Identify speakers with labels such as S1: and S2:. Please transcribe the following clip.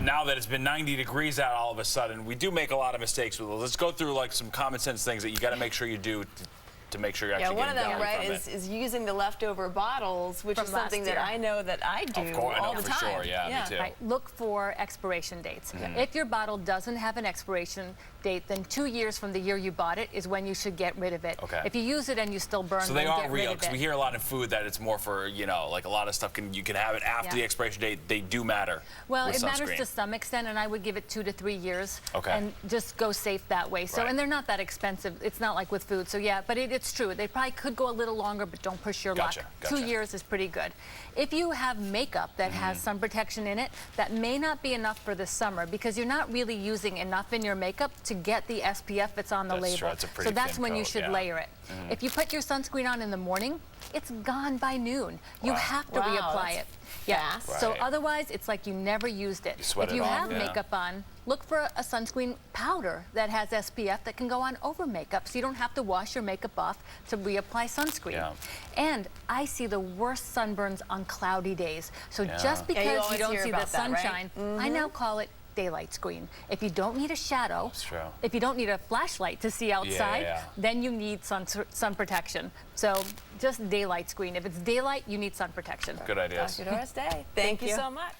S1: now that it's been 90 degrees out all of a sudden, we do make a lot of mistakes with it. Let's go through like some common sense things that you got to make sure you do to make sure you're actually
S2: one of
S1: getting
S2: them,
S1: value
S2: right,
S1: from
S2: is using the leftover bottles, which
S3: From
S2: is something that I know that I do
S1: Of course, I know
S2: all the
S1: for
S2: time.
S1: sure. Yeah, me too.
S3: Right. Look for expiration dates. If your bottle doesn't have an expiration date, then 2 years from the year you bought it is when you should get rid of it.
S1: Okay.
S3: If you use it and you still burn,
S1: So
S3: then
S1: they are
S3: get
S1: real,
S3: rid of
S1: because
S3: it.
S1: we hear a lot in food that it's more for, you know, like a lot of stuff you can have it after the expiration date. They do matter.
S3: Well,
S1: with
S3: it matters
S1: sunscreen.
S3: to some extent, and I would give it 2 to 3 years.
S1: Okay.
S3: And just go safe that way. So,
S1: Right.
S3: and they're not that expensive. It's not like with food. So yeah, but it's true. They probably could go a little longer, but don't push your
S1: Gotcha,
S3: luck.
S1: gotcha.
S3: 2 years is pretty good. If you have makeup that has sun protection in it, that may not be enough for the summer because you're not really using enough in your makeup to get the SPF that's on the
S1: That's
S3: label.
S1: true. That's a pretty
S3: So that's
S1: thin
S3: when you
S1: coat,
S3: should
S1: yeah.
S3: layer it. If you put your sunscreen on in the morning, it's gone by noon. You have to reapply it. Yeah.
S2: fast.
S3: So
S1: Right.
S3: otherwise, it's like you never used it.
S1: You sweat
S3: If
S1: it
S3: you
S1: off,
S3: have
S1: yeah.
S3: makeup on, look for a sunscreen powder that has SPF that can go on over makeup, so you don't have to wash your makeup off to reapply sunscreen.
S1: Yeah.
S3: And I see the worst sunburns on cloudy days. So
S1: Yeah.
S3: just
S2: Yeah, you
S3: because you
S2: always
S3: don't
S2: hear
S3: see the
S2: about that, right?
S3: sunshine, I now call it daylight screen. If you don't need a shadow,
S1: That's true.
S3: if you don't need a flashlight to see outside,
S1: yeah.
S3: then you need sun protection. So just daylight screen. If it's daylight, you need sun protection.
S1: Good ideas.
S2: Dr. Doris Day, thank you
S3: you.
S2: so much.